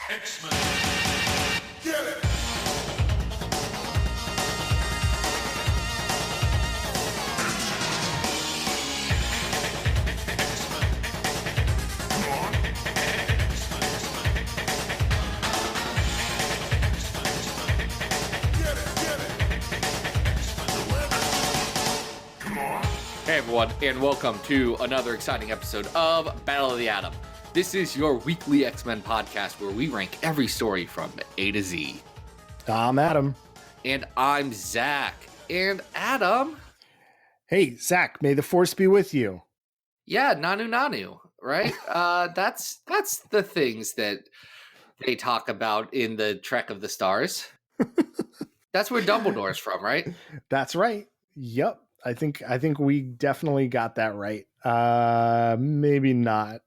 X-Men. Get it! Hey everyone, and welcome to another exciting episode of Battle of the Atom. This is your weekly X-Men podcast where we rank every story from A to Z. I'm Adam. And I'm Zach. And Adam... Hey, Zach, may the force be with you. Yeah, Nanu, right? That's the things that they talk about in the Trek of the Stars. That's where Dumbledore's from, right? That's right. Yep. I think we definitely got that right. Maybe not.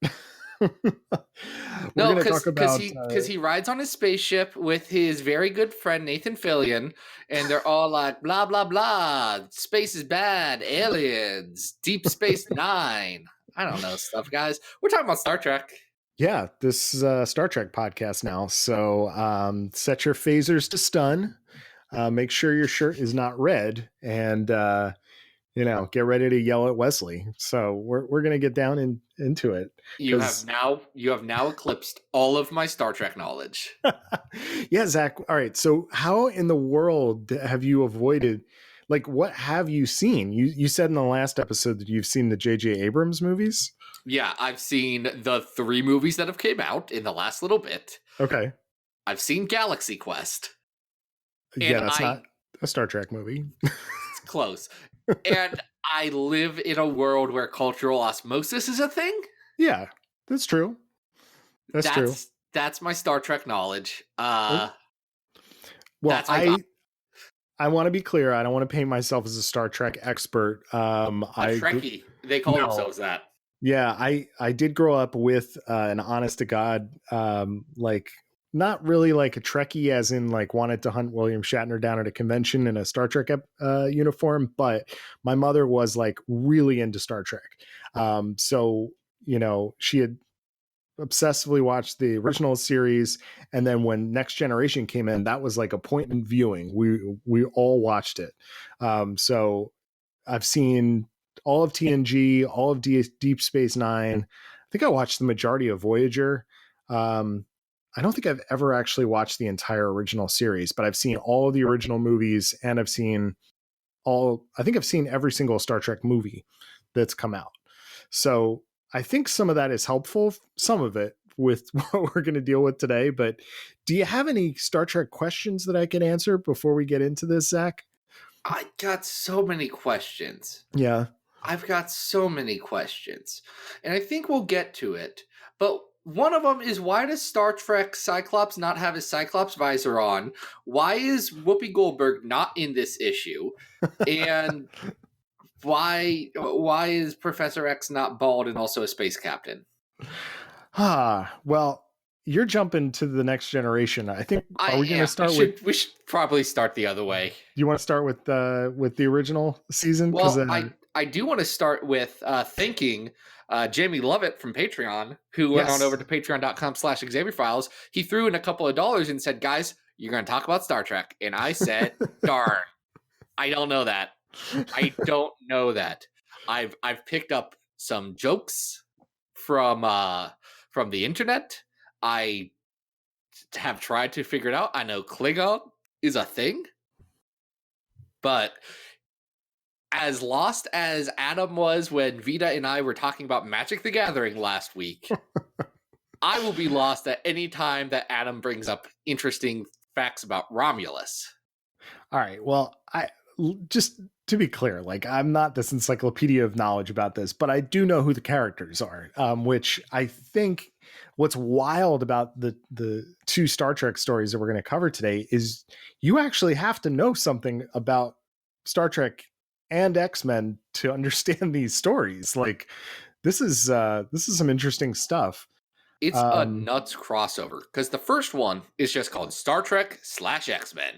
No, because he rides on his spaceship with his very good friend Nathan Fillion, and they're all like, blah, blah, blah. Space is bad. Aliens. Deep Space Nine. I don't know stuff, guys. We're talking about Star Trek. Yeah, this is a Star Trek podcast now. So set your phasers to stun. Make sure your shirt is not red, and get ready to yell at Wesley. So we're gonna get down into it. You have now eclipsed all of my Star Trek knowledge. Yeah, Zach. All right. So how in the world have you avoided? Like, what have you seen? You said in the last episode that you've seen the J.J. Abrams movies. Yeah, I've seen the 3 movies that have came out in the last little bit. Okay. I've seen Galaxy Quest. Yeah, that's not a Star Trek movie. It's close. And I live in a world where cultural osmosis is a thing. Yeah, that's true. That's true. That's my Star Trek knowledge. Well, I want to be clear. I don't want to paint myself as a Star Trek expert. Trekkie. They call themselves that. Yeah, I did grow up with an honest to God, not really like a Trekkie as in like wanted to hunt William Shatner down at a convention in a Star Trek uniform, but my mother was like really into Star Trek. So, she had obsessively watched the original series, and then when Next Generation came in, that was like appointment viewing. We all watched it. So I've seen all of TNG, all of Deep Space Nine. I think I watched the majority of Voyager. I don't think I've ever actually watched the entire original series, but I've seen all of the original movies, and I think I've seen every single Star Trek movie that's come out. So I think some of that is helpful, some of it with what we're going to deal with today. But do you have any Star Trek questions that I can answer before we get into this, Zach? I got so many questions. Yeah. I've got so many questions, and I think we'll get to it. But one of them is, why does Star Trek Cyclops not have his Cyclops visor on? Why is Whoopi Goldberg not in this issue? And why is Professor X not bald and also a space captain? Well, you're jumping to the Next Generation. I think we going to start with? We should probably start the other way. You want to start with the original season? Well, I do want to start with thanking Jamie Lovett from Patreon, who went on over to patreon.com/XavierFiles. He threw in a couple of dollars and said, guys, you're going to talk about Star Trek. And I said, darn, I don't know that. I don't know that. I've picked up some jokes from the internet. I have tried to figure it out. I know Klingon is a thing, but as lost as Adam was when Vita and I were talking about Magic the Gathering last week, I will be lost at any time that Adam brings up interesting facts about Romulus. All right. Well, just to be clear, like, I'm not this encyclopedia of knowledge about this, but I do know who the characters are, which I think what's wild about the 2 Star Trek stories that we're going to cover today is you actually have to know something about Star Trek and X-Men to understand these stories. Like, this is some interesting stuff. It's a nuts crossover, because the first one is just called Star Trek /X-Men.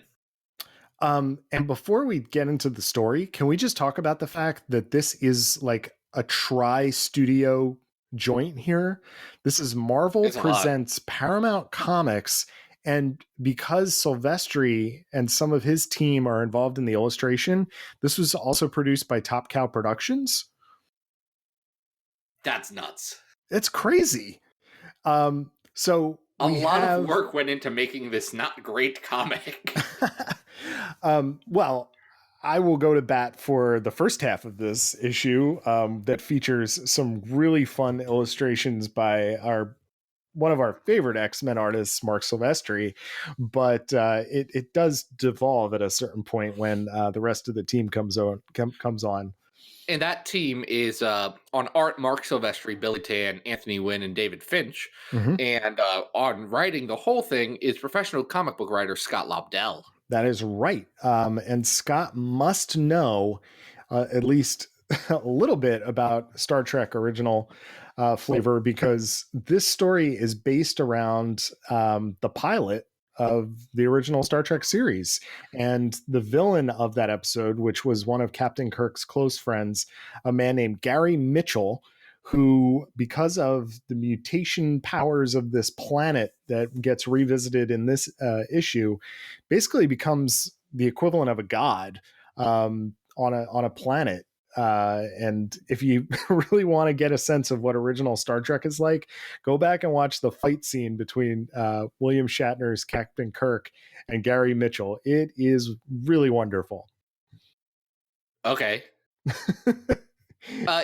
And before we get into the story, can we just talk about the fact that this is like a tri-studio joint here. This is Marvel There's a lot. presents Paramount Comics. And because Silvestri and some of his team are involved in the illustration, this was also produced by Top Cow Productions. That's nuts. It's crazy. So a lot of work went into making this not great comic. Well, I will go to bat for the first half of this issue that features some really fun illustrations by one of our favorite X-Men artists, Mark Silvestri, but it does devolve at a certain point when the rest of the team comes on. And that team is on art, Mark Silvestri, Billy Tan, Anthony Wynn, and David Finch. Mm-hmm. And on writing the whole thing is professional comic book writer Scott Lobdell. That is right. And Scott must know at least a little bit about Star Trek original flavor, because this story is based around the pilot of the original Star Trek series. And the villain of that episode, which was one of Captain Kirk's close friends, a man named Gary Mitchell, who, because of the mutation powers of this planet that gets revisited in this issue, basically becomes the equivalent of a god on a planet. And if you really want to get a sense of what original Star Trek is like, go back and watch the fight scene between William Shatner's Captain Kirk and Gary Mitchell. It is really wonderful. Okay.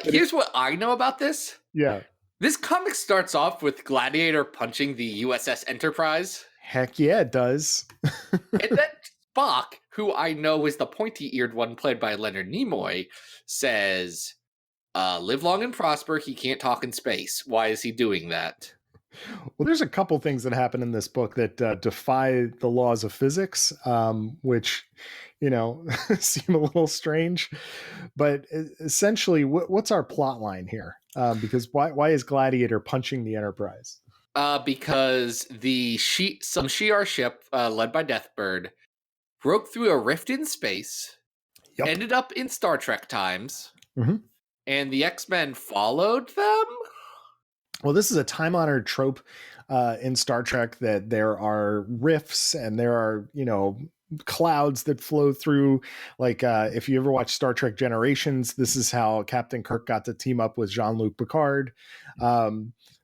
Here's what I know about this. Yeah. This comic starts off with Gladiator punching the USS Enterprise. Heck yeah, it does. And then Spock, who I know is the pointy-eared one played by Leonard Nimoy, says, live long and prosper, he can't talk in space. Why is he doing that? Well, there's a couple things that happen in this book that defy the laws of physics, which, seem a little strange. But essentially, what's our plot line here? Because why is Gladiator punching the Enterprise? Because some Shi'ar ship led by Deathbird broke through a rift in space, ended up in Star Trek times, and the X-Men followed them? Well, this is a time-honored trope in Star Trek, that there are rifts and there are, clouds that flow through. Like if you ever watch Star Trek Generations, this is how Captain Kirk got to team up with Jean-Luc Picard.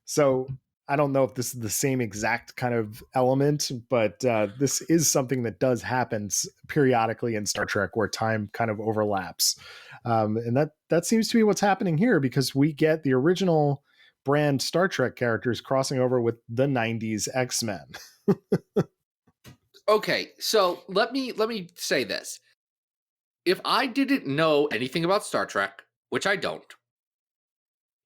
So I don't know if this is the same exact kind of element, but this is something that does happen periodically in Star Trek, where time kind of overlaps. And that seems to be what's happening here, because we get the original brand Star Trek characters crossing over with the 90s X-Men. Okay, so let me say this. If I didn't know anything about Star Trek, which I don't,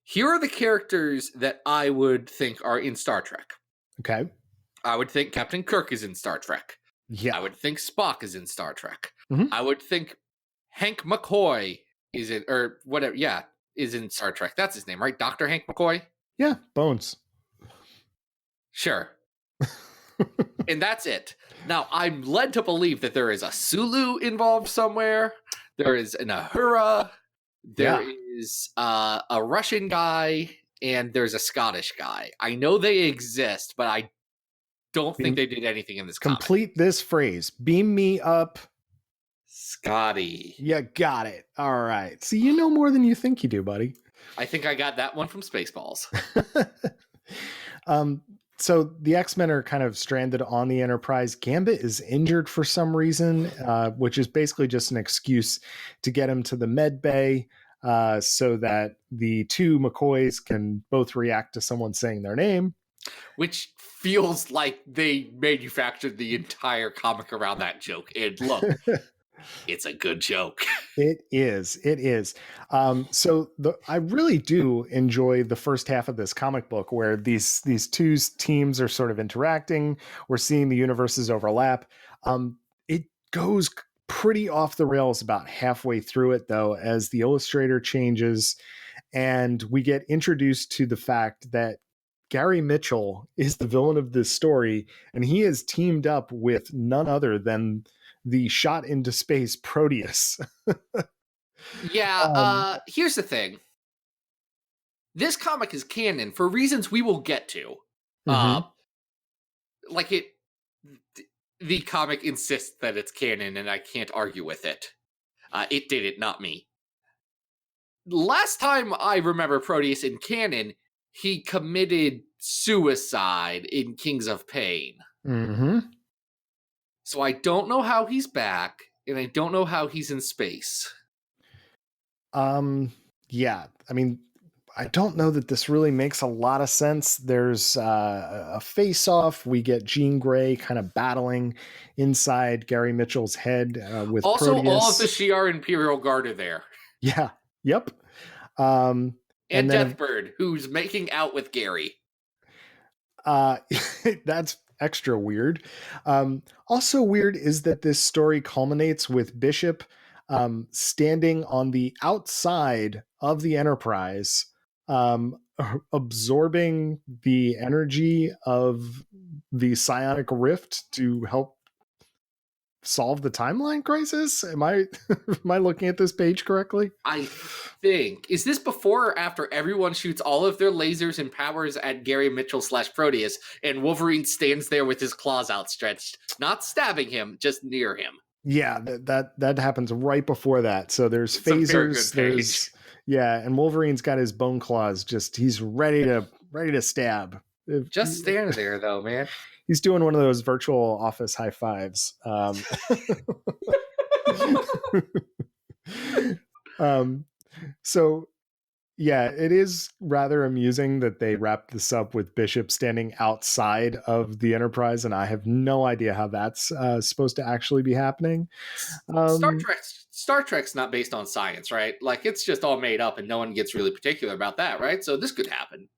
here are the characters that I would think are in Star Trek. Okay. I would think Captain Kirk is in Star Trek. Yeah. I would think Spock is in Star Trek. Mm-hmm. I would think Hank McCoy is in, or whatever, is in Star Trek. That's his name, right? Dr. Hank McCoy? Yeah, Bones. Sure. And that's it. Now, I'm led to believe that there is a Sulu involved somewhere. There is an Uhura. There is a Russian guy. And there's a Scottish guy. I know they exist, but I don't think they did anything in this comic. Complete this phrase. Beam me up. Scotty. Yeah, got it. All right. See, you know more than you think you do, buddy. I think I got that one from Spaceballs. So the X-Men are kind of stranded on the Enterprise. Gambit is injured for some reason, which is basically just an excuse to get him to the med bay, so that the two McCoys can both react to someone saying their name. Which feels like they manufactured the entire comic around that joke. And look, it's a good joke. It is. So I really do enjoy the first half of this comic book, where these two teams are sort of interacting. We're seeing the universes overlap. It goes pretty off the rails about halfway through it, though, as the illustrator changes, and we get introduced to the fact that Gary Mitchell is the villain of this story, and he is teamed up with none other than the shot into space Proteus. Yeah, here's the thing. this comic is canon for reasons we will get to. Mhm. Like it, the comic insists that it's canon, and I can't argue with it. It did it, not me. Last time I remember Proteus in canon, he committed suicide in Kings of Pain. Mhm. So I don't know how he's back, and I don't know how he's in space. Yeah, I mean, I don't know that this really makes a lot of sense. There's a face-off. We get Jean Grey kind of battling inside Gary Mitchell's head with Also, Proteus. all of the Shi'ar Imperial Guard are there. Yeah. Yep. And And then Deathbird, who's making out with Gary. that's extra weird. Also weird is that this story culminates with Bishop standing on the outside of the Enterprise, absorbing the energy of the psionic rift to help solve the timeline crisis. Am I am I looking at this page correctly? I think. Is this before or after everyone shoots all of their lasers and powers at Gary Mitchell / Proteus, and Wolverine stands there with his claws outstretched, not stabbing him, just near him? Yeah, that happens right before that. So there's It's a very phasers, good page. there's and Wolverine's got his bone claws, just he's ready to stab. Just stand there, though, man. He's doing one of those virtual office high fives. So yeah, it is rather amusing that they wrapped this up with Bishop standing outside of the Enterprise, and I have no idea how that's supposed to actually be happening. Star Trek's not based on science, right? Like, it's just all made up, and no one gets really particular about that, right? So this could happen.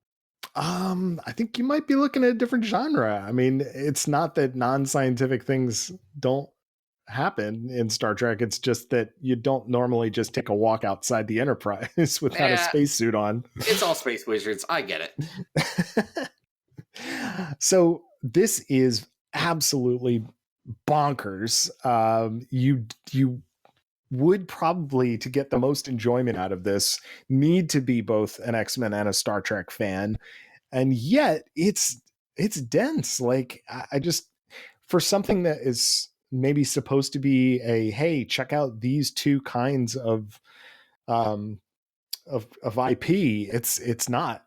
I think you might be looking at a different genre. I mean, it's not that non-scientific things don't happen in Star Trek. It's just that you don't normally just take a walk outside the Enterprise without a spacesuit on. It's all space wizards. I get it. So this is absolutely bonkers. You would probably, to get the most enjoyment out of this, need to be both an X-Men and a Star Trek fan, and yet it's dense. Like I just, for something that is maybe supposed to be a, hey, check out these two kinds of IP, it's not.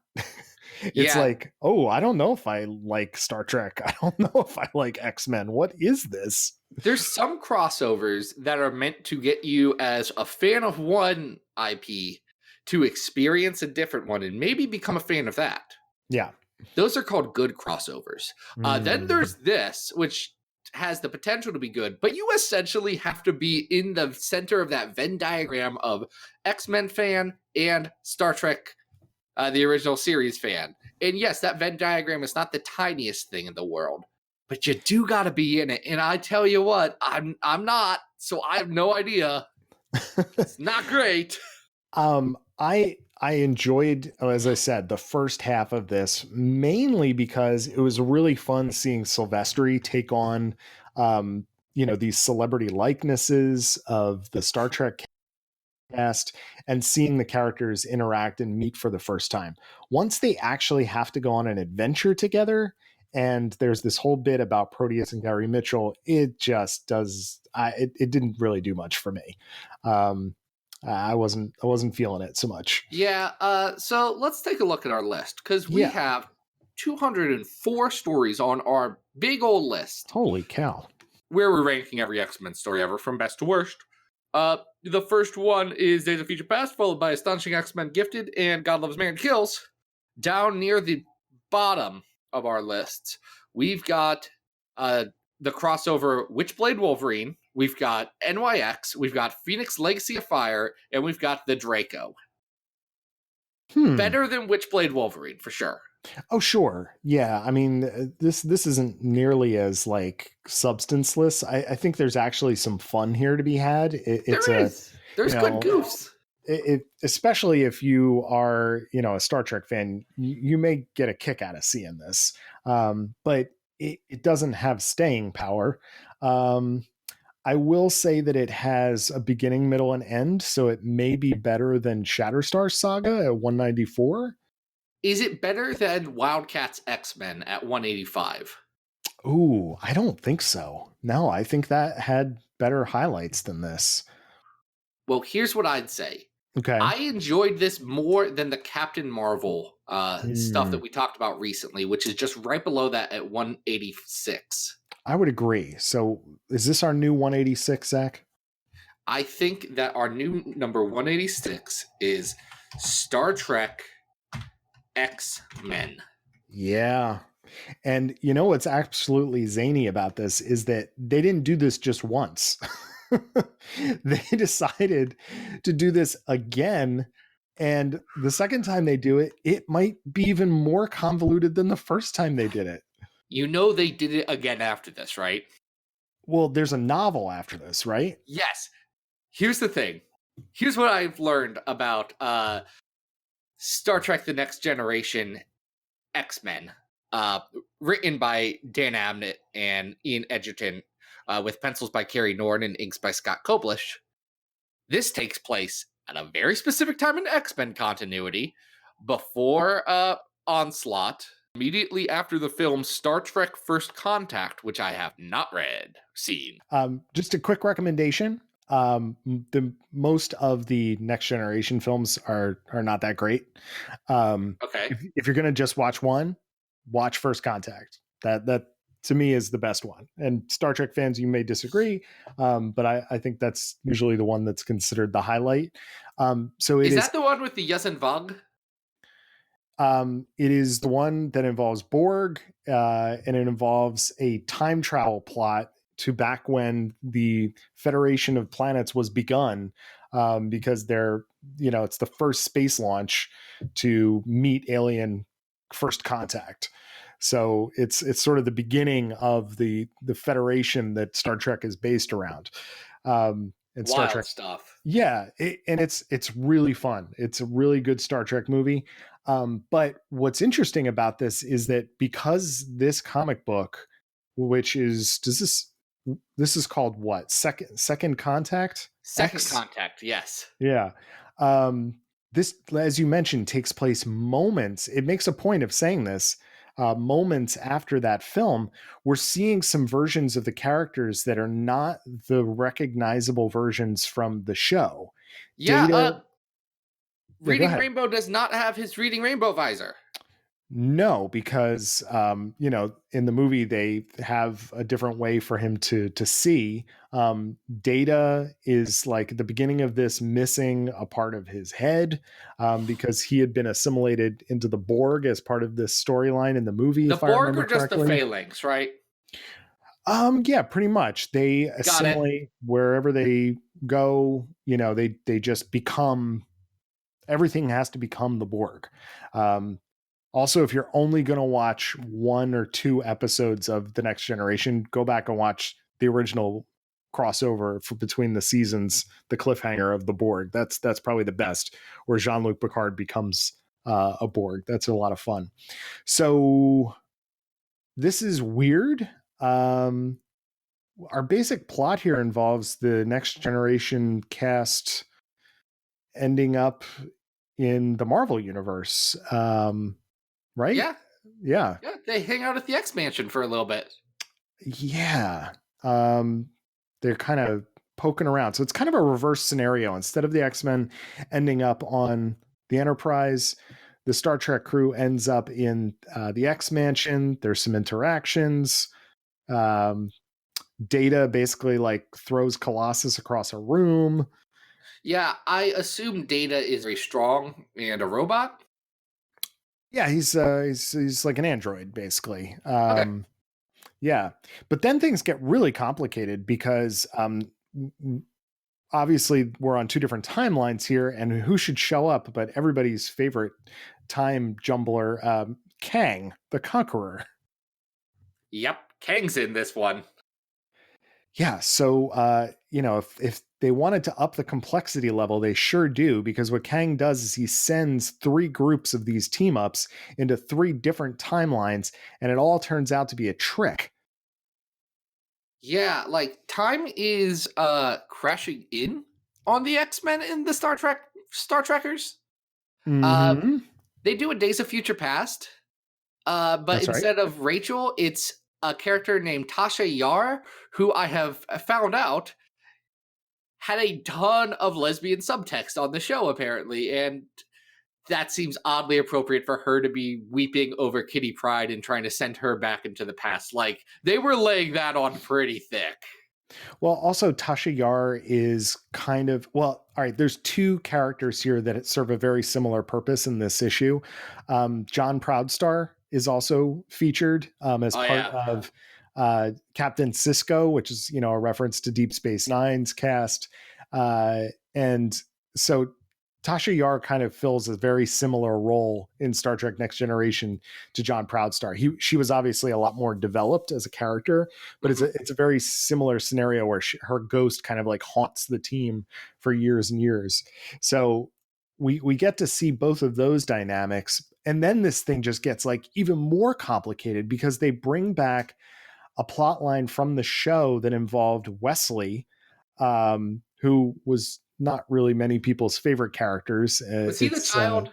It's like, oh, I don't know if I like Star Trek. I don't know if I like X-Men. What is this? There's some crossovers that are meant to get you, as a fan of one IP, to experience a different one and maybe become a fan of that. Yeah. Those are called good crossovers. Then there's this, which has the potential to be good, but you essentially have to be in the center of that Venn diagram of X-Men fan and Star Trek, the original series fan. And yes, that Venn diagram is not the tiniest thing in the world, but you do got to be in it. And I tell you what, I'm not, so I have no idea. It's not great. I enjoyed, as I said, the first half of this, mainly because it was really fun seeing Silvestri take on, these celebrity likenesses of the Star Trek cast and seeing the characters interact and meet for the first time. Once they actually have to go on an adventure together, and there's this whole bit about Proteus and Gary Mitchell, it just does. It didn't really do much for me. I wasn't feeling it so much. Yeah. So let's take a look at our list, because we have 204 stories on our big old list. Holy cow! Where we're ranking every X-Men story ever from best to worst. The first one is Days of Future Past, followed by Astonishing X-Men Gifted and God Loves Man Kills. Down near the bottom of our lists, we've got the crossover Witchblade Wolverine, we've got NYX, we've got Phoenix Legacy of Fire, and we've got the Draco. Better than Witchblade Wolverine, for sure. Oh, sure. Yeah. I mean, this isn't nearly as like substanceless. I think there's actually some fun here to be had. There's good goofs. Especially if you are, a Star Trek fan, you may get a kick out of seeing this. But it doesn't have staying power. I will say that it has a beginning, middle, and end, so it may be better than Shatterstar Saga at 194. Is it better than Wildcats X-Men at 185? Ooh, I don't think so. No, I think that had better highlights than this. Well, here's what I'd say. Okay. I enjoyed this more than the Captain Marvel stuff that we talked about recently, which is just right below that at 186. I would agree. So is this our new 186, Zach? I think that our new number 186 is Star Trek X-Men. Yeah. And you know what's absolutely zany about this is that they didn't do this just once. They decided to do this again. And the second time they do it, it might be even more convoluted than the first time they did it. You know they did it again after this, right? Well, there's a novel after this, right? Yes. Here's the thing. Here's what I've learned about Star Trek The Next Generation X-Men, written by Dan Abnett and Ian Edgerton, with pencils by Kerry Norton and inks by Scott Koblish. This takes place at a very specific time in X-Men continuity, before Onslaught, immediately after the film Star Trek First Contact, which I have not seen. Just a quick recommendation. The most of the Next Generation films are not that great. Okay. If you're gonna just watch one, watch First Contact. That to me is the best one. And Star Trek fans, you may disagree, but I think that's usually the one that's considered the highlight. So is that the one with the Yesen Vog? It is the one that involves Borg, and it involves a time travel plot to back when the Federation of Planets was begun, because it's the first space launch to meet alien first contact. So it's sort of the beginning of the Federation that Star Trek is based around. And Star Wild Trek stuff. Yeah, and it's really fun. It's a really good Star Trek movie. But what's interesting about this is that because this comic book, which is this is called what? Second Contact? Second X? Contact, yes. Yeah. This, as you mentioned, takes place moments. It makes a point of saying this. Moments after that film, we're seeing some versions of the characters that are not the recognizable versions from the show. Yeah, Go Reading ahead. Rainbow does not have his Reading Rainbow visor. No, because in the movie they have a different way for him to see. Data is like at the beginning of this missing a part of his head, because he had been assimilated into the Borg as part of this storyline in the movie. The if I Borg remember are just the correctly. Phalanx, right? Yeah, pretty much. They assimilate wherever they go. They just become. Everything has to become the Borg. Also, if you're only going to watch 1 or 2 episodes of The Next Generation, go back and watch the original crossover between the seasons, the cliffhanger of the Borg. That's probably the best, where Jean-Luc Picard becomes a Borg. That's a lot of fun. So this is weird. Our basic plot here involves the Next Generation cast ending up in the Marvel universe. Right? Yeah. They hang out at the X Mansion for a little bit. Yeah. They're kind of poking around. So it's kind of a reverse scenario. Instead of the X-Men ending up on the Enterprise, the Star Trek crew ends up in the X Mansion. There's some interactions. Data basically like throws Colossus across a room. Yeah, I assume Data is very strong and a robot. Yeah, he's like an android, basically. Okay. Yeah, but then things get really complicated because obviously we're on 2 different timelines here, and who should show up but everybody's favorite time jumbler, Kang, the Conqueror. Yep, Kang's in this one. Yeah, so if they wanted to up the complexity level, they sure do, because what Kang does is he sends 3 groups of these team ups into 3 different timelines, and it all turns out to be a trick. Yeah, like time is crashing in on the X-Men in the Star Trekkers. Mm-hmm. They do a Days of Future Past, but That's right. instead of Rachel, it's a character named Tasha Yar, who I have found out had a ton of lesbian subtext on the show, apparently, and that seems oddly appropriate for her to be weeping over Kitty Pryde and trying to send her back into the past. Like, they were laying that on pretty thick. Well, also Tasha Yar is kind of, well, all right, there's two characters here that serve a very similar purpose in this issue. John Proudstar is also featured as part of Captain Sisko, which is, you know, a reference to Deep Space Nine's cast. And so Tasha Yar kind of fills a very similar role in Star Trek Next Generation to John Proudstar. She was obviously a lot more developed as a character, but it's a very similar scenario where her ghost kind of like haunts the team for years and years. So we get to see both of those dynamics. And then this thing just gets like even more complicated because they bring back a plot line from the show that involved Wesley, who was not really many people's favorite characters. Was he the child?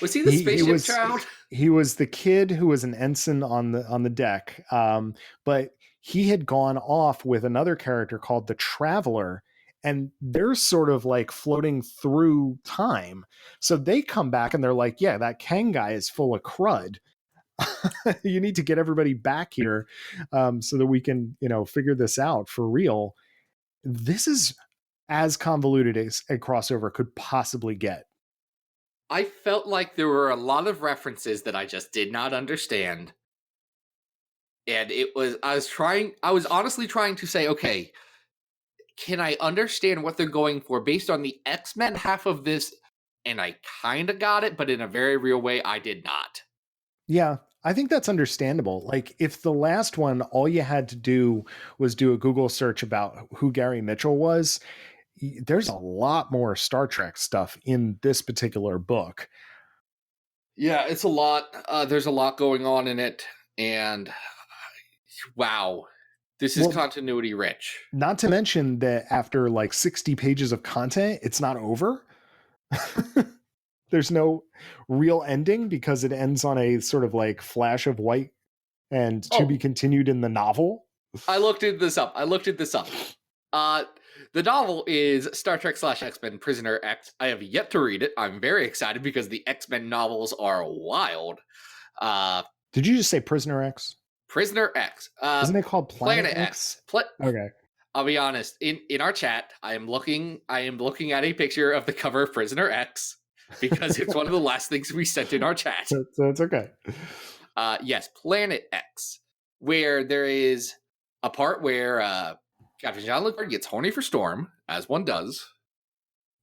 Was he the spaceship child? He was the kid who was an ensign on the deck. But he had gone off with another character called the Traveler, and they're sort of like floating through time. So they come back and they're like, yeah, that Kang guy is full of crud. You need to get everybody back here so that we can, you know, figure this out for real. This is as convoluted as a crossover could possibly get. I felt like there were a lot of references that I just did not understand. And I was honestly trying to say, okay, can I understand what they're going for based on the X-Men half of this? And I kind of got it, but in a very real way, I did not. Yeah, I think that's understandable. Like, if the last one, all you had to do was do a Google search about who Gary Mitchell was, there's a lot more Star Trek stuff in this particular book. Yeah, it's a lot. There's a lot going on in it. And wow, this is continuity rich. Not to mention that after like 60 pages of content, it's not over. There's no real ending because it ends on a sort of like flash of white and to be continued in the novel. I looked this up. The novel is Star Trek / X-Men Prisoner X. I have yet to read it. I'm very excited because the X-Men novels are wild. Did you just say Prisoner X? Prisoner X. Isn't it called Planet X? Okay. I'll be honest. In our chat, I am looking at a picture of the cover of Prisoner X because it's one of the last things we sent in our chat. So it's okay. Yes, Planet X, where there is a part where Captain Jean-Luc Picard gets horny for Storm, as one does,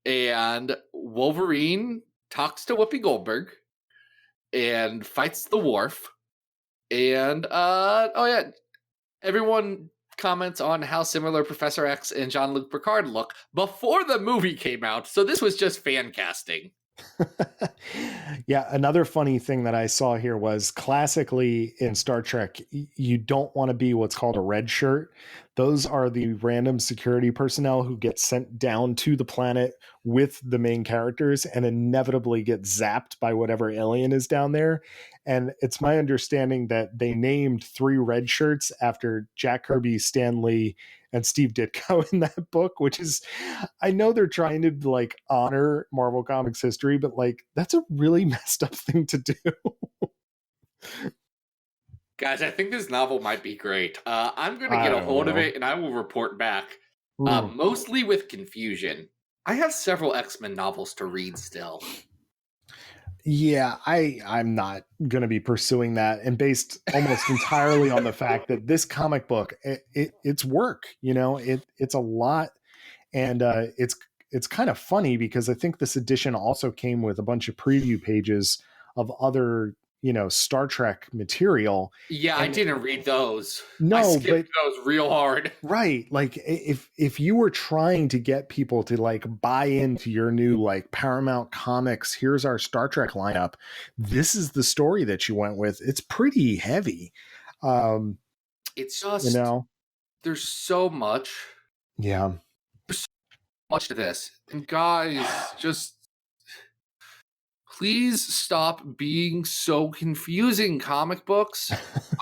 and Wolverine talks to Whoopi Goldberg and fights the Worf, and everyone comments on how similar Professor X and Jean-Luc Picard look before the movie came out, so this was just fan casting. Yeah, another funny thing that I saw here was classically in Star Trek, you don't want to be what's called a red shirt. Those are the random security personnel who get sent down to the planet with the main characters and inevitably get zapped by whatever alien is down there. And it's my understanding that they named 3 red shirts after Jack Kirby, Stan Lee, and Steve Ditko in that book, which is, I know they're trying to like honor Marvel Comics history, but like that's a really messed up thing to do. Guys, I think this novel might be great. I'm going to get a hold of it and I will report back, mostly with confusion. I have several X-Men novels to read still. Yeah, I'm not going to be pursuing that, and based almost entirely on the fact that this comic book, it's work, you know, it's a lot, and it's kind of funny because I think this edition also came with a bunch of preview pages of other, you know, Star Trek material. Yeah, I didn't read those. No, I skipped those real hard. Right. Like if you were trying to get people to like buy into your new like Paramount Comics, here's our Star Trek lineup, this is the story that you went with. It's pretty heavy. It's just, you know, there's so much. Yeah. There's so much to this. And guys, just Please stop being so confusing, comic books.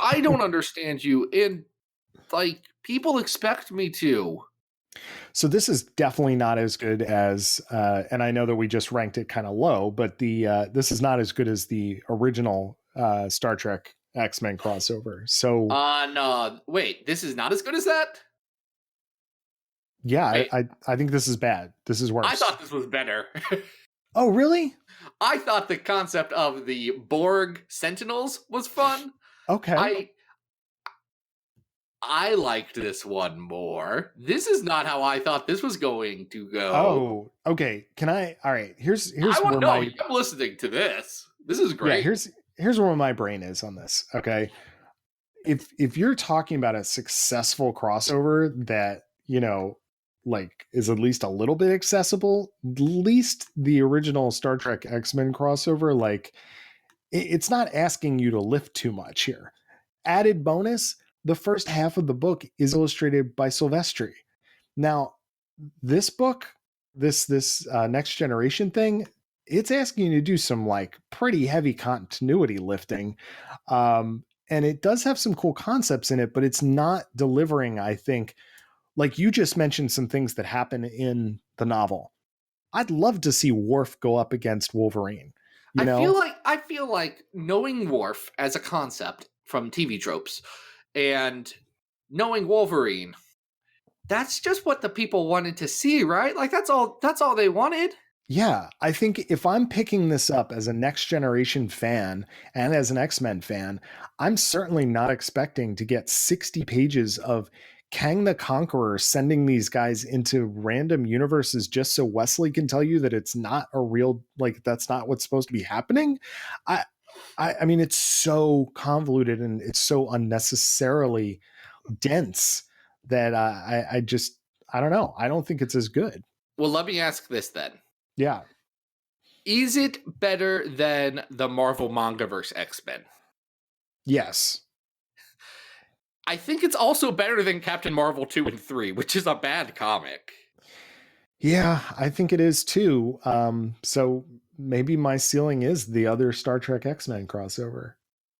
I don't understand you, and like people expect me to. So this is definitely not as good as, and I know that we just ranked it kind of low, but this is not as good as the original Star Trek X-Men crossover. So No, wait, this is not as good as that? yeah, Wait, I think this is bad. This is worse. I thought this was better. Oh, really? I thought the concept of the Borg Sentinels was fun. Okay. I liked this one more. This is not how I thought this was going to go. Oh, okay. Can I? All right. Here's where I'm listening to this. This is great. Yeah, here's where my brain is on this. Okay. If you're talking about a successful crossover that, like is at least a little bit accessible, at least the original Star Trek X-Men crossover, like it's not asking you to lift too much here. Added bonus, the first half of the book is illustrated by Silvestri. Now, this book, this next generation thing, it's asking you to do some like pretty heavy continuity lifting. And it does have some cool concepts in it, but it's not delivering, I think. Like you just mentioned some things that happen in the novel. I'd love to see Worf go up against Wolverine. I feel like knowing Worf as a concept from TV tropes and knowing Wolverine, that's just what the people wanted to see, right? Like that's all they wanted. Yeah, I think if I'm picking this up as a next generation fan and as an X-Men fan, I'm certainly not expecting to get 60 pages of Kang the Conqueror sending these guys into random universes just so Wesley can tell you that it's not a real, like that's not what's supposed to be happening. I mean, it's so convoluted and it's so unnecessarily dense that I don't know. I don't think it's as good. Well, let me ask this then. Yeah. Is it better than the Marvel Mangaverse X-Men? Yes. I think it's also better than Captain Marvel 2 and 3, which is a bad comic. Yeah, I think it is too. So maybe my ceiling is the other Star Trek X-Men crossover.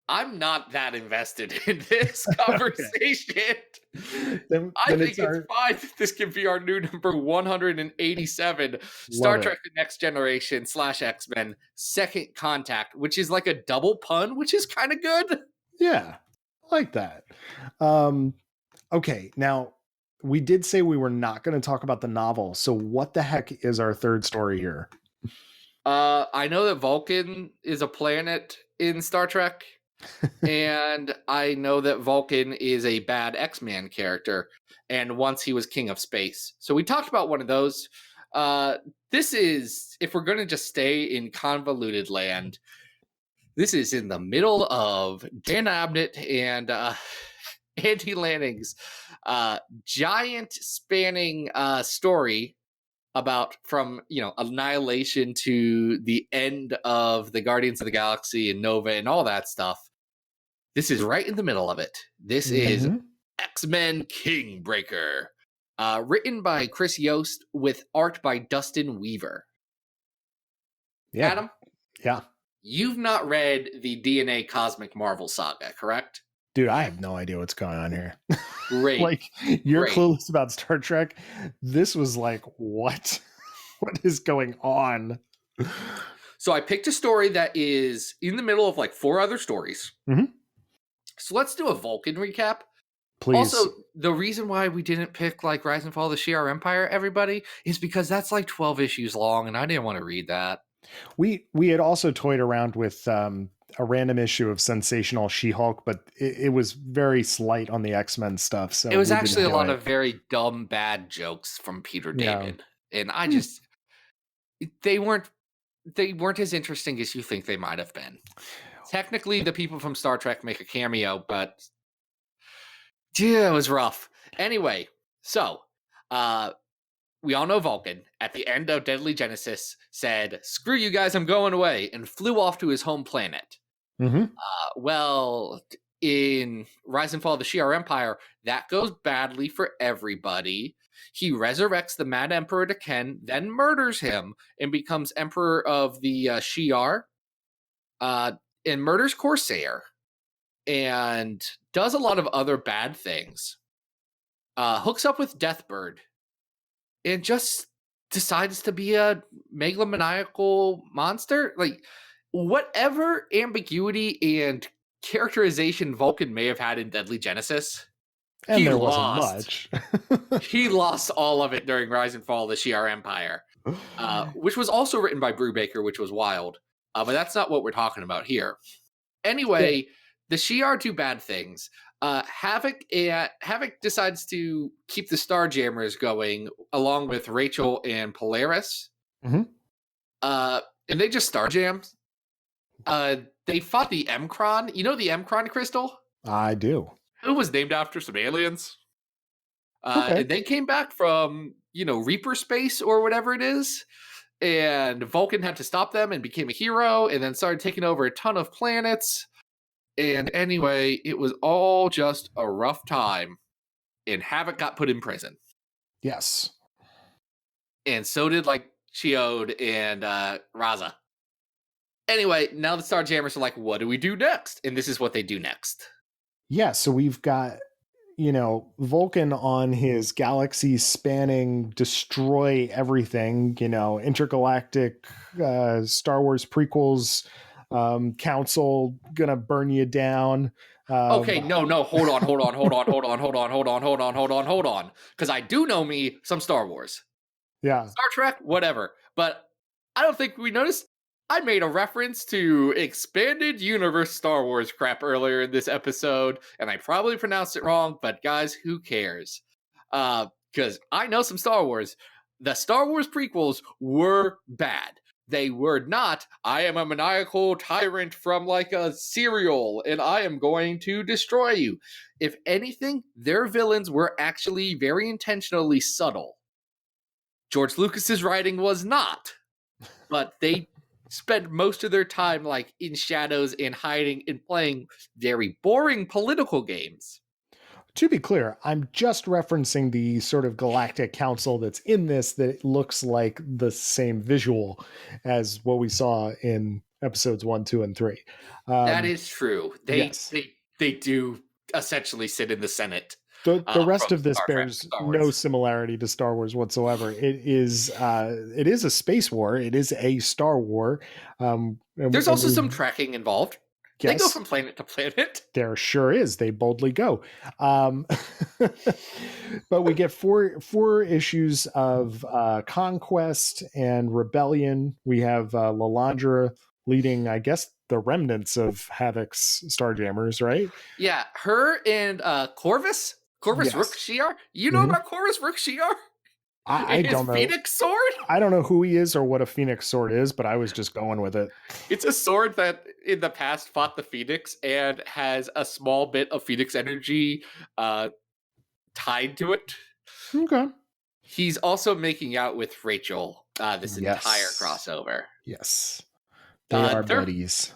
I'm not that invested in this conversation. Then I think it's fine that this can be our new number 187, Star Trek The Next Generation / X-Men Second Contact, which is like a double pun, which is kind of good. Yeah, I like that. Okay, now we did say we were not going to talk about the novel. So what the heck is our third story here? I know that Vulcan is a planet in Star Trek. And I know that Vulcan is a bad X-Man character, and once he was king of space. So we talked about one of those. This is, if we're going to just stay in convoluted land, this is in the middle of Dan Abnett and Andy Lanning's giant spanning story about from Annihilation to the end of the Guardians of the Galaxy and Nova and all that stuff. This is right in the middle of it. This is X-Men Kingbreaker, written by Chris Yost with art by Dustin Weaver. Yeah. Adam? Yeah. You've not read the DNA Cosmic Marvel saga, correct? Dude, I have no idea what's going on here. Great. Like, you're clueless about Star Trek. This was like, what? What is going on? So I picked a story that is in the middle of like 4 other stories. Mm-hmm. So let's do a Vulcan recap. Please. Also, the reason why we didn't pick like Rise and Fall of the Shi'ar Empire, everybody, is because that's like 12 issues long, and I didn't want to read that. We had also toyed around with a random issue of Sensational She-Hulk, but it was very slight on the X-Men stuff. So it was actually a lot of very dumb, bad jokes from Peter David, and I just they weren't as interesting as you think they might have been. Technically, the people from Star Trek make a cameo, but yeah, it was rough. Anyway, so we all know Vulcan, at the end of Deadly Genesis, said, "Screw you guys, I'm going away," and flew off to his home planet. Mm-hmm. Well, in Rise and Fall of the Shi'ar Empire, that goes badly for everybody. He resurrects the Mad Emperor Taken, then murders him and becomes Emperor of the Shi'ar, and murders Corsair, and does a lot of other bad things. Hooks up with Deathbird, and just decides to be a megalomaniacal monster. Like, whatever ambiguity and characterization Vulcan may have had in Deadly Genesis, And there wasn't much. He lost all of it during Rise and Fall of the Shi'ar Empire, which was also written by Brubaker, which was wild. But that's not what we're talking about here. Anyway, the Shi'ar do bad things. Havoc decides to keep the Starjammers going, along with Rachel and Polaris. Mm-hmm. And they just Starjams. They fought the Mkron. You know the Mkron crystal? I do. It was named after some aliens. Okay. And they came back from, Reaper space or whatever it is. And Vulcan had to stop them and became a hero, and then started taking over a ton of planets. And anyway, it was all just a rough time. And Havoc got put in prison. Yes. And so did, Chiode and Raza. Anyway, now the Starjammers are like, what do we do next? And this is what they do next. Yeah, so we've got, Vulcan on his galaxy-spanning, destroy everything, intergalactic Star Wars prequels, council, gonna burn you down. Okay, no, hold on. Because I do know me some Star Wars. Yeah. Star Trek, whatever. But I don't think we noticed. I made a reference to expanded universe Star Wars crap earlier in this episode, and I probably pronounced it wrong, but guys, who cares? Because I know some Star Wars. The Star Wars prequels were bad. They were not, I am a maniacal tyrant from a cereal, and I am going to destroy you. If anything, their villains were actually very intentionally subtle. George Lucas's writing was not, but they spend most of their time in shadows and hiding and playing very boring political games. To be clear, I'm just referencing the sort of galactic council that's in this that looks like the same visual as what we saw in episodes 1, 2, and 3. That is true. They do essentially sit in the Senate. The rest of this bears no similarity to Star Wars whatsoever. It is a space war. It is a Star War. There's also some tracking involved. Yes, they go from planet to planet. There sure is. They boldly go. But we get four issues of conquest and rebellion. We have Lalandra leading, I guess, the remnants of Havoc's Starjammers, right? Yeah, her and Corvus yes. Rook Shi'ar. You know about Corvus Rook Shi'ar? I don't know. Phoenix sword? I don't know who he is or what a Phoenix sword is, but I was just going with it. It's a sword that in the past fought the Phoenix and has a small bit of Phoenix energy tied to it. Okay. He's also making out with Rachel this entire crossover. Yes. They are buddies.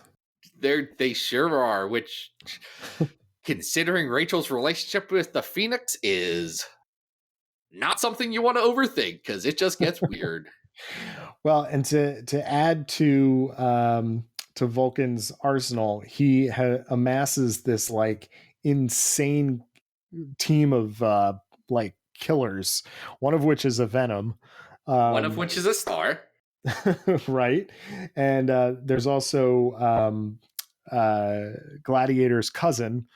They sure are, which, considering Rachel's relationship with the Phoenix, is not something you want to overthink, because it just gets weird. Well, and to add to Vulcan's arsenal, he amasses this insane team of killers, one of which is a Venom, one of which is a Star. Right. And there's also Gladiator's cousin,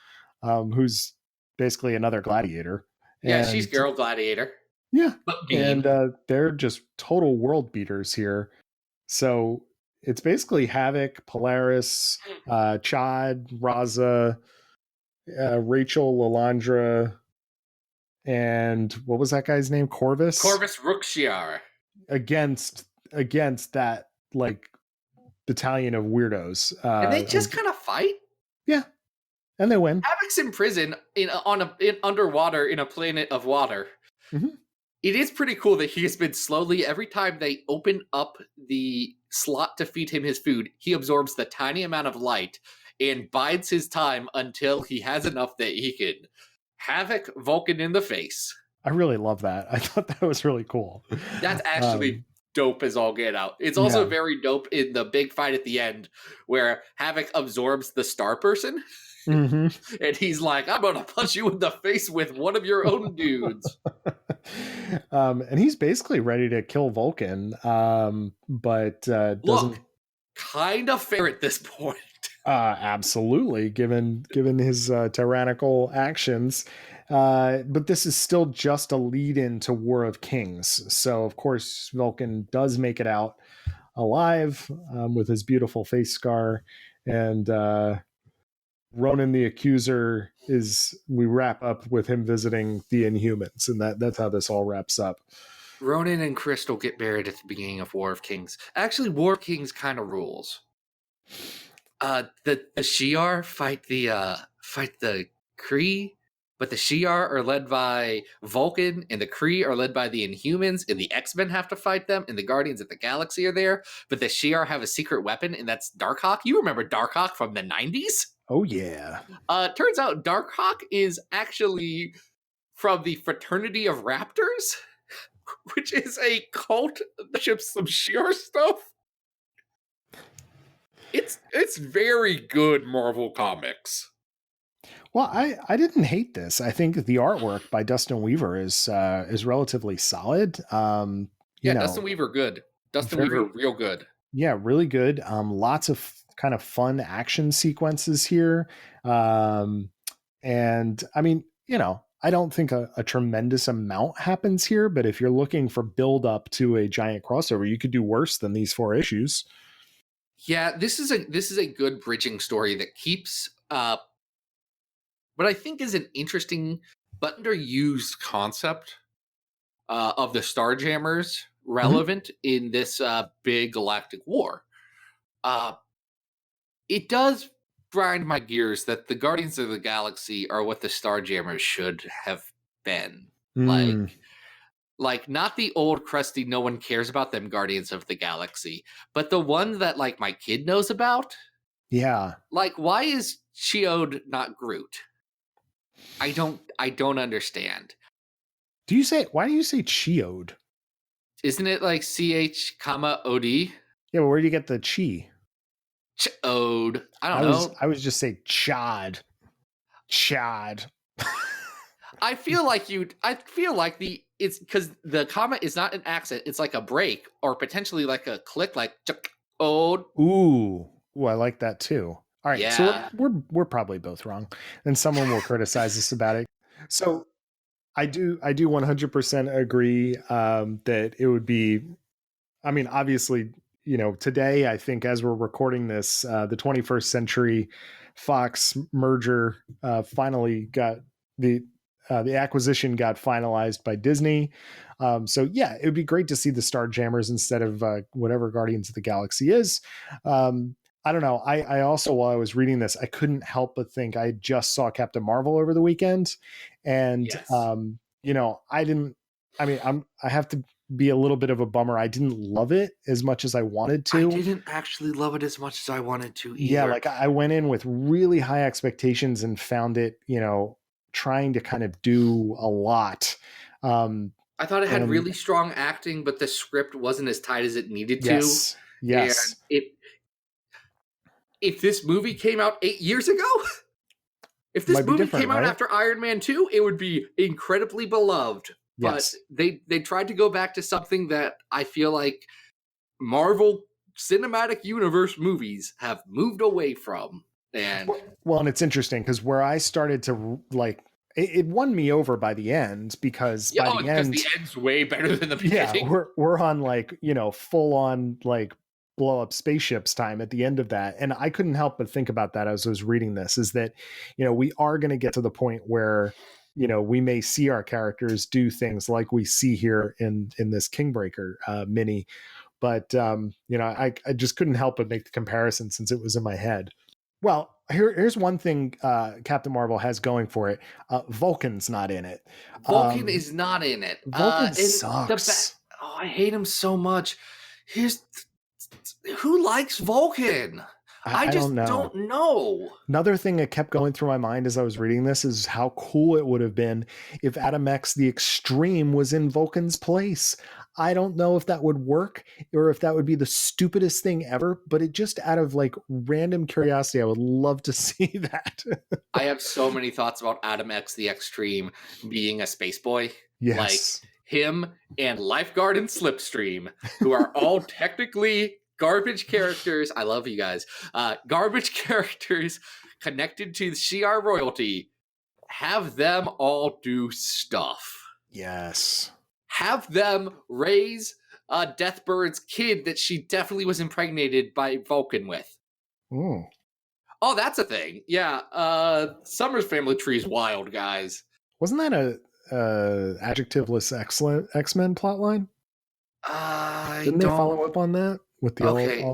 who's basically another Gladiator. Yeah, she's Girl Gladiator. Yeah. And they're just total world beaters here. So it's basically Havoc, Polaris, Chad, Raza, Rachel, Lalandra, and what was that guy's name? Corvus? Corvus Rook Shi'ar. Against that battalion of weirdos. And they just kind of fight? Yeah. And they win. Havoc's in prison in underwater in a planet of water. Mm-hmm. It is pretty cool that he has been slowly, every time they open up the slot to feed him his food, he absorbs the tiny amount of light, and bides his time until he has enough that he can havoc Vulcan in the face. I really love that. I thought that was really cool. That's actually dope as all get out. It's Yeah. also very dope in the big fight at the end where Havoc absorbs the star person. Mhm. And he's like, I'm going to punch you in the face with one of your own dudes. And he's basically ready to kill Vulcan, but doesn't. Look, kind of fair at this point. Absolutely, given his tyrannical actions. But this is still just a lead in to War of Kings. So, of course, Vulcan does make it out alive with his beautiful face scar. And Ronan the Accuser we wrap up with him visiting the Inhumans. And that's how this all wraps up. Ronan and Crystal get buried at the beginning of War of Kings. Actually, War of Kings kind of rules. The Shi'ar fight the Kree, but the Shi'ar are led by Vulcan, and the Kree are led by the Inhumans, and the X-Men have to fight them, and the Guardians of the Galaxy are there, but the Shi'ar have a secret weapon, and that's Darkhawk. You remember Darkhawk from the 90s? Oh, yeah. Turns out Darkhawk is actually from the Fraternity of Raptors, which is a cult that ships some Shi'ar stuff. It's very good Marvel Comics. Well, I didn't hate this. I think the artwork by Dustin Weaver is relatively solid. Dustin Weaver good. Weaver real good. Yeah, really good. Lots of kind of fun action sequences here. And I mean, I don't think a tremendous amount happens here, but if you're looking for build up to a giant crossover, you could do worse than these 4 issues. Yeah, this is a good bridging story that keeps what I think is an interesting but underused concept of the Starjammers relevant in this big galactic war. It does grind my gears that the Guardians of the Galaxy are what the Starjammers should have been. Like not the old crusty no one cares about them Guardians of the Galaxy, but the one that like my kid knows about. Yeah. Like why is Chiode not Groot? I don't understand. Why do you say Chiode? Isn't it like CH, Yeah, but where do you get the chi? Chiode. I don't know. I was just say Chad. I feel like it's because the comma is not an accent, it's like a break or potentially like a click, like Chiode. Ooh, I like that too. All right, yeah. So we're probably both wrong, and someone will criticize us about it. So I do 100% agree that it would be. I mean, obviously, today I think as we're recording this, the 21st Century Fox merger finally got the acquisition got finalized by Disney. So yeah, it would be great to see the Starjammers instead of whatever Guardians of the Galaxy is. I don't know. I also, while I was reading this, I couldn't help but think I just saw Captain Marvel over the weekend. And, yes. I have to be a little bit of a bummer. I didn't love it as much as I wanted to. I didn't actually love it as much as I wanted to either. Yeah, like I went in with really high expectations and found it, trying to kind of do a lot. I thought it had really strong acting, but the script wasn't as tight as it needed to. Yes. And if this movie came out 8 years ago, if this movie came out after Iron Man 2, it would be incredibly beloved. Yes. But they tried to go back to something that I feel like Marvel Cinematic Universe movies have moved away from. And it's interesting because where I started to like, it won me over by the end because by the end, the end's way better than the beginning. Yeah, we're on like full on like blow up spaceships time at the end of that, and I couldn't help but think about that as I was reading this. Is that we are going to get to the point where we may see our characters do things like we see here in this Kingbreaker mini, but I just couldn't help but make the comparison since it was in my head. Well, here's one thing Captain Marvel has going for it. Vulcan's not in it. Vulcan is not in it. Vulcan sucks. I hate him so much. Who likes Vulcan? I just don't know. Another thing that kept going through my mind as I was reading this is how cool it would have been if Adam X the Extreme was in Vulcan's place. I don't know if that would work or if that would be the stupidest thing ever, but it just out of like random curiosity, I would love to see that. I have so many thoughts about Adam X the Extreme being a space boy. Yes. Like him and Lifeguard and Slipstream, who are all technically garbage characters. I love you guys. Garbage characters connected to the Shi'ar royalty. Have them all do stuff. Yes. Have them raise Deathbird's kid that she definitely was impregnated by Vulcan with. Mm. Oh, that's a thing. Yeah. Summer's family tree is wild, guys. Wasn't that a adjectiveless excellent X-Men plotline? Didn't they follow up on that with the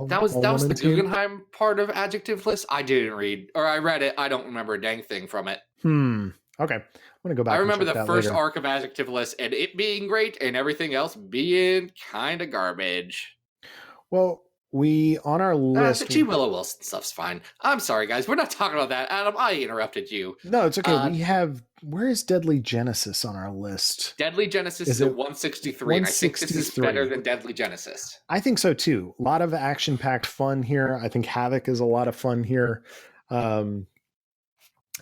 that was the Guggenheim part of adjectiveless? I didn't read, or I read it. I don't remember a dang thing from it. Okay. I'm gonna go back. I remember the first later. arc of adjectiveless and it being great and everything else being kind of garbage. Well, we on our list. The G. Willow Wilson stuff's fine. I'm sorry, guys. We're not talking about that. Adam, I interrupted you. No, it's okay. We have. Where is Deadly Genesis on our list? Deadly Genesis is at 163, and I think this is better than Deadly Genesis. I think so too. A lot of action-packed fun here. I think Havoc is a lot of fun here,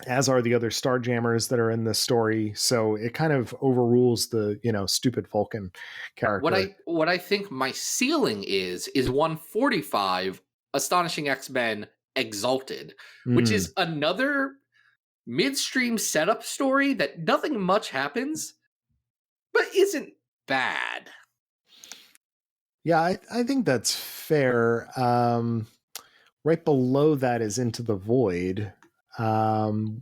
as are the other Starjammers that are in this story. So it kind of overrules the stupid Vulcan character. What I think my ceiling is 145. Astonishing X-Men Exalted, which is another midstream setup story that nothing much happens, but isn't bad. Yeah, I think that's fair. Right below that is Into the Void,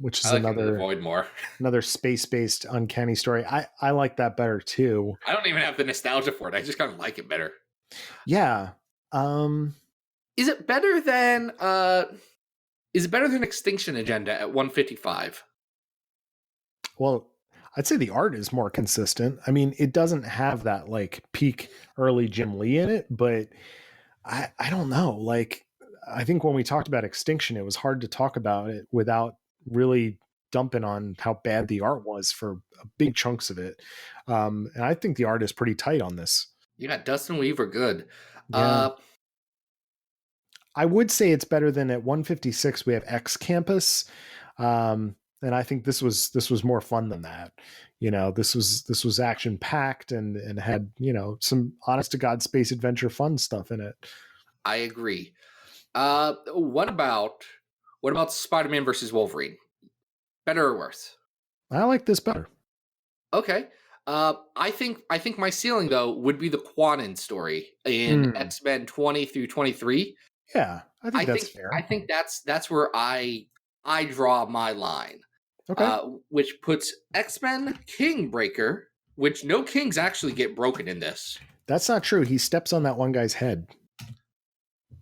which is another space-based uncanny story. I like that better too. I don't even have the nostalgia for it. I just kind of like it better. Yeah. Is it better than Extinction Agenda at 155? Well, I'd say the art is more consistent. I mean, it doesn't have that like peak early Jim Lee in it, but I don't know. Like, I think when we talked about Extinction, it was hard to talk about it without really dumping on how bad the art was for big chunks of it. And I think the art is pretty tight on this. Yeah, Dustin Weaver, good. Yeah. I would say it's better than at 156. We have X Campus. And I think this was more fun than that. This was action packed and had, some honest to God space adventure fun stuff in it. I agree. What about Spider-Man versus Wolverine? Better or worse? I like this better. Okay. I think my ceiling though would be the Quanon story in X-Men 20 through 23. Yeah, I think that's fair. I think that's where I draw my line. Okay. Which puts X-Men Kingbreaker, which no kings actually get broken in this. That's not true. He steps on that one guy's head.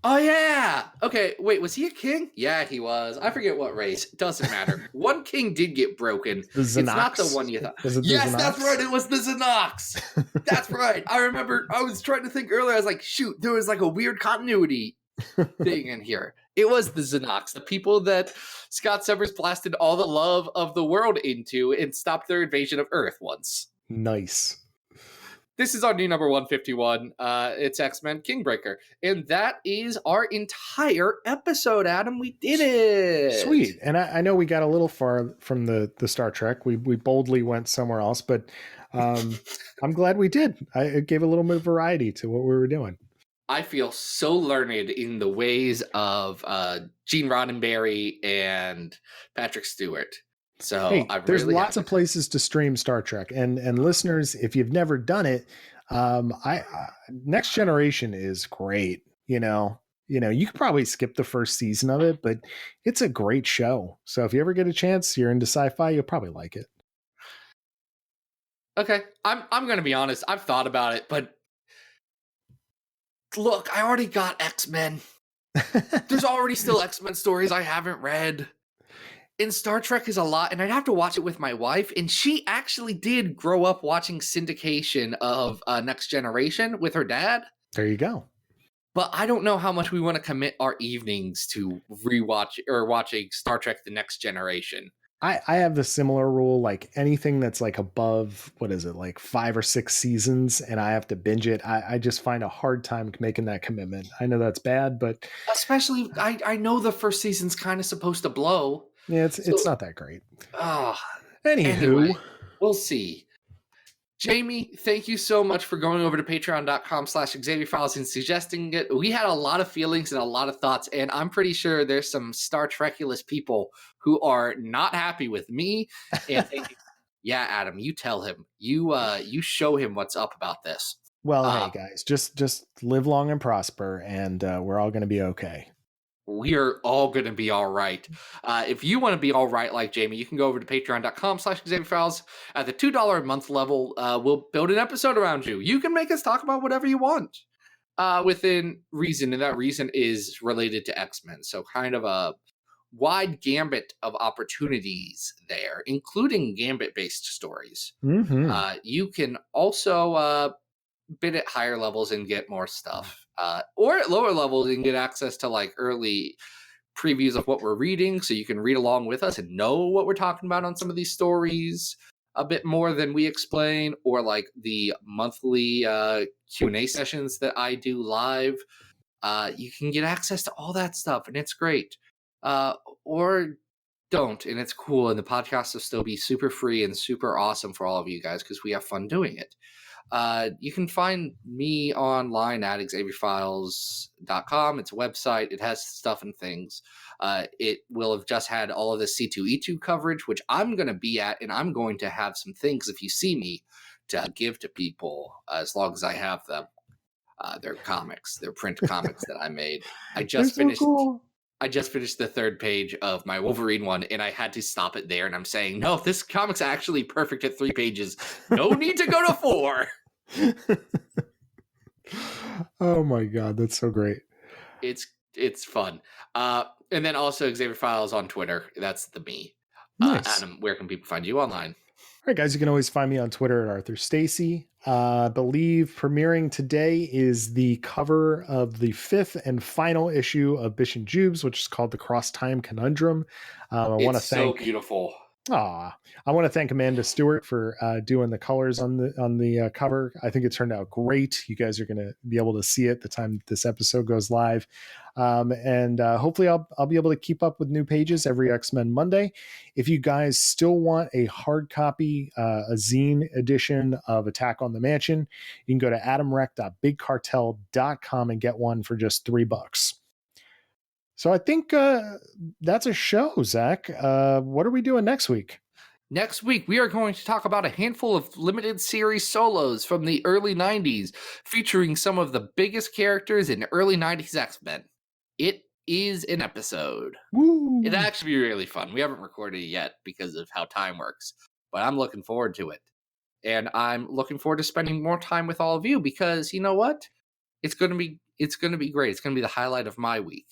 Oh yeah. Okay, wait, was he a king? Yeah, he was. I forget what race. Doesn't matter. One king did get broken. It's not the one you thought. Yes, that's right. It was the Xenox. That's right. I remember I was trying to think earlier. I was like, shoot, there was like a weird continuity thing in here. It was the Xenox, the people that Scott Summers blasted all the love of the world into and stopped their invasion of Earth once. Nice. This is our new number 151. It's X-Men Kingbreaker. And that is our entire episode, Adam. We did it. Sweet. And I know we got a little far from the Star Trek. We boldly went somewhere else, but I'm glad we did. It gave a little bit of variety to what we were doing. I feel so learned in the ways of Gene Roddenberry and Patrick Stewart. So hey, there's lots of places to stream Star Trek, and listeners, if you've never done it, Next Generation is great. You could probably skip the first season of it, but it's a great show. So if you ever get a chance, you're into sci-fi, you'll probably like it. Okay, I'm going to be honest. I've thought about it, but look, I already got X-Men. There's already still X-Men stories I haven't read. And Star Trek is a lot, and I'd have to watch it with my wife, and she actually did grow up watching syndication of Next Generation with her dad. There you go. But I don't know how much we want to commit our evenings to rewatch or watching Star Trek: The Next Generation. I have the similar rule, like anything that's like above, what is it, like 5 or 6 seasons, and I have to binge it. I just find a hard time making that commitment. I know that's bad, but Especially, I know the first season's kind of supposed to blow. yeah, So, it's not that great. Anyway, Anywho, we'll see. Jamie, thank you so much for going over to patreon.com/Xavier Files and suggesting it. We had a lot of feelings and a lot of thoughts, and I'm pretty sure there's some Star Trekulous people who are not happy with me and thinking, yeah, Adam, you tell him. You show him what's up about this. well, hey guys, just live long and prosper, and we're all going to be okay. We are all going to be all right. If you want to be all right like Jamie, you can go over to patreon.com/Xavier Files. At the $2 a month level, we'll build an episode around you. You can make us talk about whatever you want within reason, and that reason is related to X-Men. So kind of a wide gambit of opportunities there, including Gambit-based stories. Mm-hmm. You can also bid at higher levels and get more stuff. Or at lower levels, you can get access to like early previews of what we're reading, so you can read along with us and know what we're talking about on some of these stories a bit more than we explain, or like the monthly Q&A sessions that I do live. You can get access to all that stuff, and it's great. Or don't, and it's cool, and the podcast will still be super free and super awesome for all of you guys because we have fun doing it. You can find me online at XavierFiles.com. It's a website. It has stuff and things. It will have just had all of the C2E2 coverage, which I'm going to be at, and I'm going to have some things, if you see me, to give to people as long as I have them. They're comics. They're print comics that I made. I just finished the 3rd page of my Wolverine one, and I had to stop it there. And I'm saying, no, this comic's actually perfect at 3 pages. No need to go to 4. Oh my god, that's so great. It's fun. And then also Xavier Files on Twitter. That's the me. Nice. Adam, where can people find you online? All right, guys, you can always find me on Twitter at Arthur Stacy. I believe premiering today is the cover of the 5th and final issue of Bish and Jubes, which is called The Cross Time Conundrum. I want to thank. So beautiful. I want to thank Amanda Stewart for doing the colors on the cover. I think it turned out great. You guys are going to be able to see it the time this episode goes live. And hopefully I'll be able to keep up with new pages every X-Men Monday. If you guys still want a hard copy, a zine edition of Attack on the Mansion, you can go to adamrec.bigcartel.com and get one for just $3. So I think that's a show, Zach. What are we doing next week? Next week, we are going to talk about a handful of limited series solos from the early 90s, featuring some of the biggest characters in early 90s X-Men. It is an episode. Woo! It'll actually be really fun. We haven't recorded it yet because of how time works, but I'm looking forward to it. And I'm looking forward to spending more time with all of you because, you know what? It's going to be great. It's going to be the highlight of my week.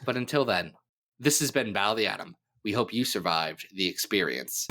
But until then, this has been Battle of the Atom. We hope you survived the experience.